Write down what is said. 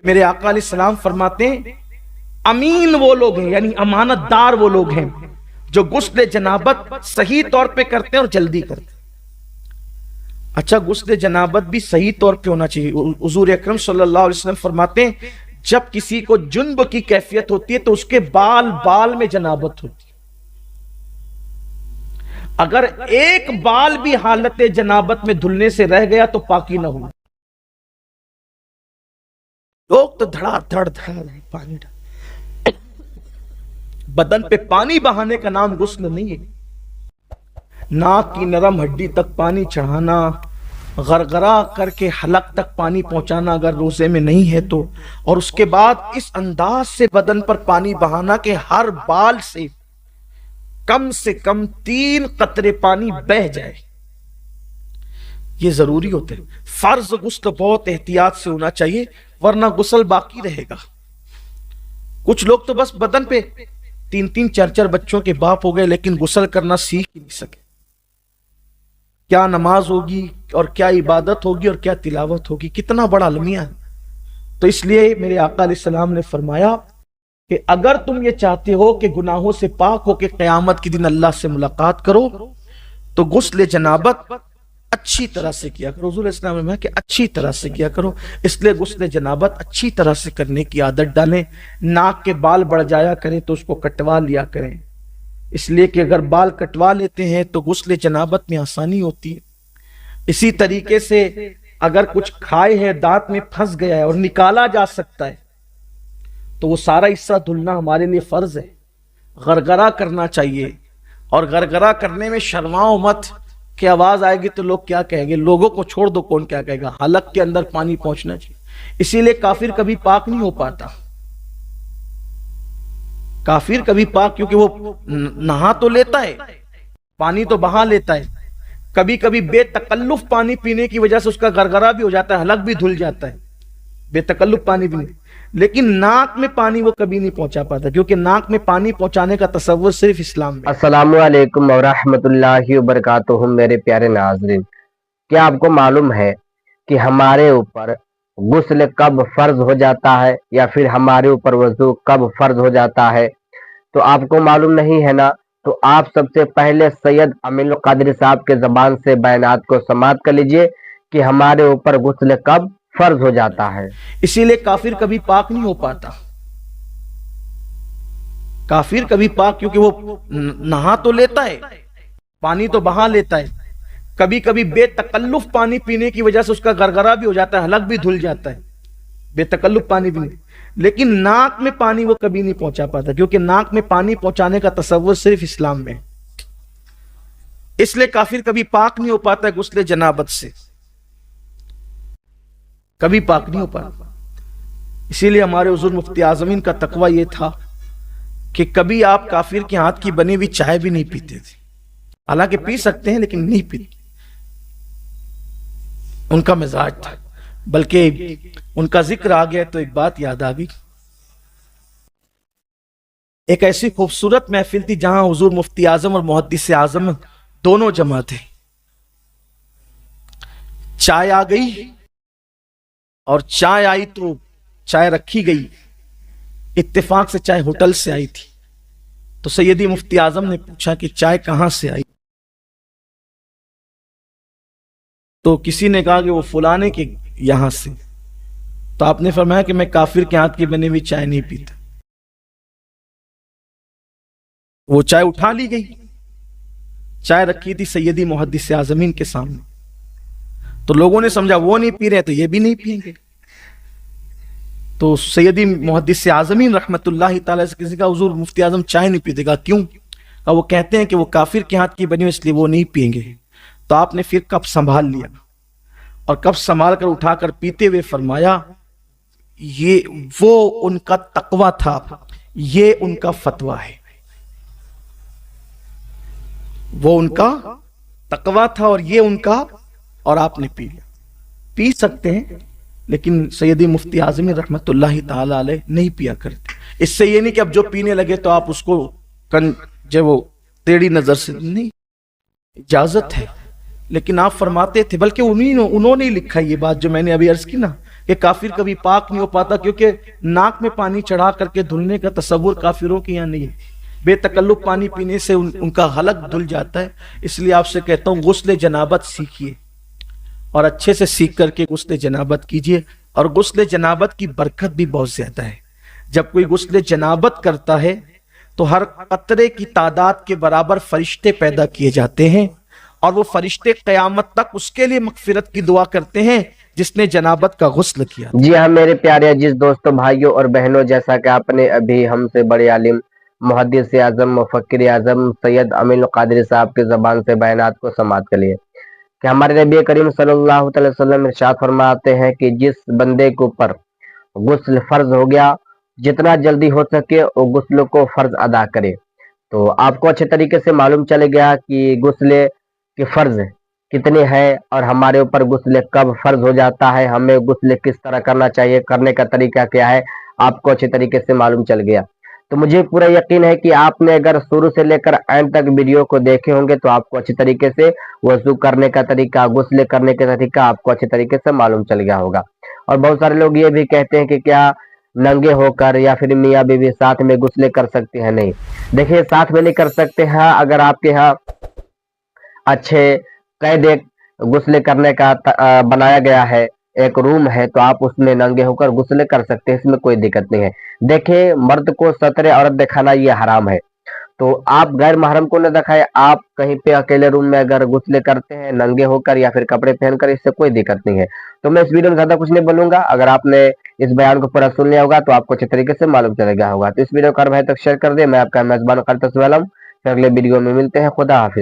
میرے آقا علیہ السلام فرماتے ہیں امین وہ لوگ ہیں، یعنی امانت دار وہ لوگ ہیں جو غسل جنابت صحیح طور پہ کرتے ہیں اور جلدی کرتے ہیں۔ اچھا، غسل جنابت بھی صحیح طور پہ ہونا چاہیے۔ حضور اکرم صلی اللہ علیہ وسلم فرماتے ہیں جب کسی کو جنب کی کیفیت ہوتی ہے تو اس کے بال میں جنابت ہوتی ہے، اگر ایک بال بھی حالت جنابت میں دھلنے سے رہ گیا تو پاکی نہ ہو۔ لوگ تو دھڑا دھڑ پانی بدن پہ پانی بہانے کا نام غسل نہیں ہے۔ ناک کی نرم ہڈی تک پانی چڑھانا، غرغرہ کر کے حلق تک پانی پہنچانا اگر روزے میں نہیں ہے تو، اور اس کے بعد اس انداز سے بدن پر پانی بہانا کہ ہر بال سے کم 3 قطرے پانی بہہ جائے، یہ ضروری ہوتا ہے۔ فرض غسل بہت احتیاط سے ہونا چاہیے ورنہ غسل باقی رہے گا۔ کچھ لوگ تو بس بدن پہ 3 4 بچوں کے باپ ہو گئے لیکن غسل کرنا سیکھ ہی نہیں سکے۔ کیا نماز ہوگی اور کیا عبادت ہوگی اور کیا تلاوت ہوگی، کتنا بڑا المیہ ہے۔ تو اس لیے میرے آقا علیہ السلام نے فرمایا کہ اگر تم یہ چاہتے ہو کہ گناہوں سے پاک ہو کے قیامت کے دن اللہ سے ملاقات کرو تو غسل جنابت اچھی طرح سے کیا کرو۔ حضور اسلام نے کہا کہ اچھی طرح سے کیا کرو، اس لیے غسل جنابت اچھی طرح سے کرنے کی عادت ڈالیں۔ ناک کے بال بڑھ جایا کریں تو اس کو کٹوا لیا کریں، اس لیے کہ اگر بال کٹوا لیتے ہیں تو غسل جنابت میں آسانی ہوتی ہے۔ اسی طریقے سے اگر کچھ کھائے ہیں دانت میں پھنس گیا ہے اور نکالا جا سکتا ہے تو وہ سارا حصہ دھلنا ہمارے لیے فرض ہے۔ غرغرہ کرنا چاہیے، اور غرغرہ کرنے میں شرماؤ مت کہ آواز آئے گی تو لوگ کیا کہیں گے، لوگوں کو چھوڑ دو، کون کیا کہے گا، حلق کے اندر پانی پہنچنا چاہیے۔ اسی لیے کافر کبھی پاک نہیں ہو پاتا، کافر کبھی پاک، کیونکہ وہ نہا تو لیتا ہے، پانی تو بہا لیتا ہے، کبھی کبھی بے تکلف پانی پینے کی وجہ سے اس کا غرغرہ بھی ہو جاتا ہے، حلق بھی دھل جاتا ہے بے تکلف پانی پینے، لیکن ناک میں پانی وہ کبھی نہیں پہنچا پاتا، کیونکہ ناک میں پانی پہنچانے کا تصور صرف اسلام میں۔ السلام علیکم ورحمۃ اللہ وبرکاتہ۔ میرے پیارے ناظرین، کیا آپ کو معلوم ہے کہ ہمارے اوپر غسل کب فرض ہو جاتا ہے یا پھر ہمارے اوپر وضو کب فرض ہو جاتا ہے؟ تو آپ کو معلوم نہیں ہے نا، تو آپ سب سے پہلے سید امین القادری صاحب کے زبان سے بیانات کو سماعت کر لیجئے کہ ہمارے اوپر غسل کب فرض ہو جاتا ہے۔ اسی لیے کافر کبھی پاک نہیں ہو پاتا، کافر کبھی پاک، کیونکہ وہ نہا تو لیتا ہے، پانی تو بہا لیتا ہے، کبھی کبھی بے تکلف پانی پینے کی وجہ سے اس کا غرغرہ بھی ہو جاتا ہے، حلق بھی دھل جاتا ہے بے تکلف پانی پینے، لیکن ناک میں پانی وہ کبھی نہیں پہنچا پاتا، کیونکہ ناک میں پانی پہنچانے کا تصور صرف اسلام میں۔ اس لیے کافر کبھی پاک نہیں ہو پاتا ہے غسل جنابت سے، کبھی پاک نہیں ہو پاتا۔ اسی لیے ہمارے حضور مفتی اعظمین کا تقوی یہ تھا کہ کبھی آپ کافر کے ہاتھ کی بنی ہوئی چائے بھی نہیں پیتے تھے، حالانکہ پی سکتے ہیں لیکن نہیں پیتے، ان کا مزاج تھا۔ بلکہ ان کا ذکر آ گیا تو ایک بات یاد آ گئی، ایک ایسی خوبصورت محفل تھی جہاں حضور مفتی اعظم اور محدث اعظم دونوں جمع تھے، چائے آ گئی، اور چائے آئی تو چائے رکھی گئی، اتفاق سے چائے ہوٹل سے آئی تھی، تو سیدی مفتی اعظم نے پوچھا کہ چائے کہاں سے آئی؟ تو کسی نے کہا کہ وہ فلانے کے یہاں سے، تو آپ نے فرمایا کہ میں کافر کے ہاتھ کی بنی ہوئی چائے نہیں پیتا۔ وہ چائے اٹھا لی گئی، چائے رکھی تھی سیدی محدث اعظمین کے سامنے، تو لوگوں نے سمجھا وہ نہیں پی رہے تو یہ بھی نہیں پئیں گے، تو سیدی محدث اعظمین رحمت اللہ تعالی سے کسی کا حضور مفتی اعظم چائے نہیں پیتے، گا کیوں؟ وہ کہتے ہیں کہ وہ کافر کے ہاتھ کی بنی ہوئی اس لیے وہ نہیں پئیں گے۔ تو آپ نے پھر کپ سنبھال لیا اور کپ سنبھال کر اٹھا کر پیتے ہوئے فرمایا یہ وہ ان کا تقوی تھا، یہ ان کا فتویٰ ہے، وہ ان کا تقوی تھا اور یہ ان کا، اور آپ نے پی لیا۔ پی سکتے ہیں لیکن سیدی مفتی اعظم رحمت اللہ تعالی علیہ نہیں پیا کرتے۔ اس سے یہ نہیں کہ اب جو پینے لگے تو آپ اس کو جو وہ ٹیڑھی نظر سے، نہیں، اجازت ہے، لیکن آپ فرماتے تھے، بلکہ انہوں نے لکھا یہ بات جو میں نے ابھی عرض کی نا کہ کافر کبھی پاک نہیں ہو پاتا، کیونکہ ناک میں پانی چڑھا کر کے دھلنے کا تصور کافروں کے یہاں نہیں ہے۔ بے تکلف پانی پینے سے ان کا حلق دھل جاتا ہے۔ اس لیے آپ سے کہتا ہوں غسل جنابت سیکھیے اور اچھے سے سیکھ کر کے غسل جنابت کیجیے، اور غسل جنابت کی برکت بھی بہت زیادہ ہے۔ جب کوئی غسل جنابت کرتا ہے تو ہر قطرے کی تعداد کے برابر فرشتے پیدا کیے جاتے ہیں، اور وہ فرشتے قیامت تک اس کے لیے مغفرت کی دعا کرتے ہیں جس نے جنابت کا غسل کیا۔ جی ہاں میرے پیارے عزیز دوستوں، بھائیوں اور بہنوں، جیسا کہ آپ نے ابھی ہم سے بڑے عالم، محدث اعظم، مفکر اعظم سید امین القادری صاحب کی زبان سے بیانات کو سماعت کر لیے کہ ہمارے نبی کریم صلی اللہ علیہ وسلم ارشاد فرماتے ہیں کہ جس بندے کے اوپر غسل فرض ہو گیا، جتنا جلدی ہو سکے وہ غسل کو فرض ادا کرے۔ تو آپ کو اچھے طریقے سے معلوم چل گیا کہ غسل کے فرض کتنے ہیں اور ہمارے اوپر غسل کب فرض ہو جاتا ہے، ہمیں غسل کس طرح کرنا چاہیے، کرنے کا طریقہ کیا ہے، آپ کو اچھے طریقے سے معلوم چل گیا۔ تو مجھے پورا یقین ہے کہ آپ نے اگر شروع سے لے کر اینڈ تک ویڈیو کو دیکھے ہوں گے تو آپ کو اچھے طریقے سے وضو کرنے کا طریقہ، غسل کرنے کا طریقہ آپ کو اچھے طریقے سے معلوم چل گیا ہوگا۔ اور بہت سارے لوگ یہ بھی کہتے ہیں کہ کیا ننگے ہو کر یا پھر میاں بیوی ساتھ میں غسل کر سکتے ہیں؟ نہیں، دیکھیے ساتھ میں نہیں کر سکتے ہیں۔ اگر آپ کے ہاں اچھے قید غسل کرنے کا بنایا گیا ہے، ایک روم ہے، تو آپ اس میں ننگے ہو کر غسل کر سکتے ہیں، اس میں کوئی دقت نہیں ہے۔ دیکھیں مرد کو ستر عورت دکھانا یہ حرام ہے، تو آپ غیر محرم کو نہ دکھائے۔ آپ کہیں پہ اکیلے روم میں اگر غسل کرتے ہیں ننگے ہو کر یا پھر کپڑے پہن کر، اس سے کوئی دقت نہیں ہے۔ تو میں اس ویڈیو میں زیادہ کچھ نہیں بولوں گا، اگر آپ نے اس بیان کو پورا سن لیا ہوگا تو آپ کو اچھے طریقے سے معلوم چلے گیا ہوگا۔ تو اس ویڈیو کو ہر بھائی تک شیئر کر دیں۔ میں آپ کا میزبان کرتا ہوں، پھر اگلے ویڈیو میں ملتے ہیں۔ خدا حافظ۔